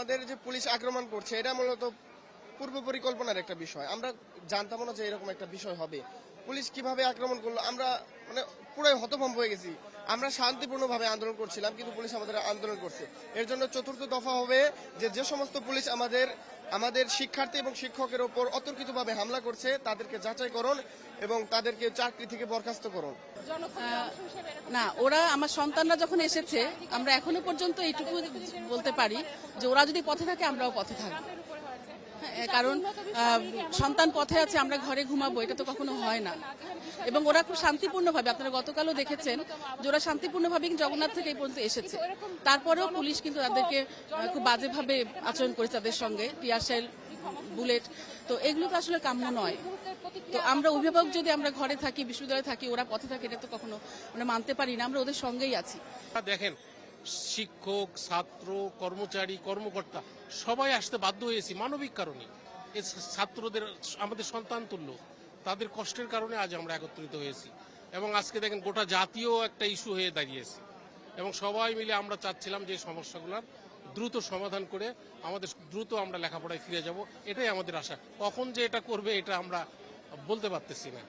আমাদের যে পুলিশ আক্রমণ করছে এটা মূলত পূর্ব পরিকল্পনার একটা বিষয়। আমরা জানতাম না যে এরকম একটা বিষয় হবে। পুলিশ কিভাবে আক্রমণ করলো আমরা মানে পুরাই হতভম্ব হয়ে গেছি। আমরা শান্তিপূর্ণভাবে আন্দোলন করছিলাম, কিন্তু পুলিশ আমাদের আন্দোলন করছে। এর জন্য চতুর্থ দফা হবে যে সমস্ত পুলিশ আমাদের শিক্ষার্থী এবং শিক্ষকের ওপর অতর্কিতভাবে হামলা করছে তাদেরকে যাচাই করুন এবং তাদেরকে চাকরি থেকে বরখাস্ত করুন। না, ওরা আমার সন্তানরা যখন এসেছে আমরা এখনো পর্যন্ত এইটুকু বলতে পারি যে ওরা যদি পথে থাকে আমরাও পথে থাকবো। কারণ সন্তান পথে আছে আমরা ঘরে ঘুমাবো, এটা তো কখনো হয় না। এবং ওরা খুব শান্তিপূর্ণভাবে, আপনারা গতকালও দেখেছেন যে ওরা শান্তিপূর্ণভাবে জগন্নাথ থেকে এই পর্যন্ত এসেছে। তারপরেও পুলিশ কিন্তু তাদেরকে খুব বাজেভাবে আচরণ করেছে, তাদের সঙ্গে টিয়ারশেল, বুলেট। তো এগুলো তো আসলে কাম্য নয়। তো আমরা অভিভাবক যদি আমরা ঘরে থাকি, বিশ্ববিদ্যালয়ে থাকি, ওরা পথে থাকে, এটা তো কখনো আমরা মানতে পারি না। আমরা ওদের সঙ্গেই আছি। দেখেন, শিক্ষক, ছাত্র, কর্মচারী, কর্মকর্তা সবাই আসতে বাধ্য হয়েছি মানবিক কারণে। এই ছাত্রদের আমাদের সন্তান তুল্য, তাদের কষ্টের কারণে আজ আমরা একত্রিত হয়েছি। এবং আজকে দেখেন গোটা জাতীয় একটা ইস্যু হয়ে দাঁড়িয়েছে এবং সবাই মিলে আমরা চাচ্ছিলাম যে সমস্যাগুলোর দ্রুত সমাধান করে আমাদের দ্রুত আমরা লেখাপড়ায় ফিরে যাব, এটাই আমাদের আশা। কখন যে এটা করবে এটা আমরা বলতে পারতেছি না।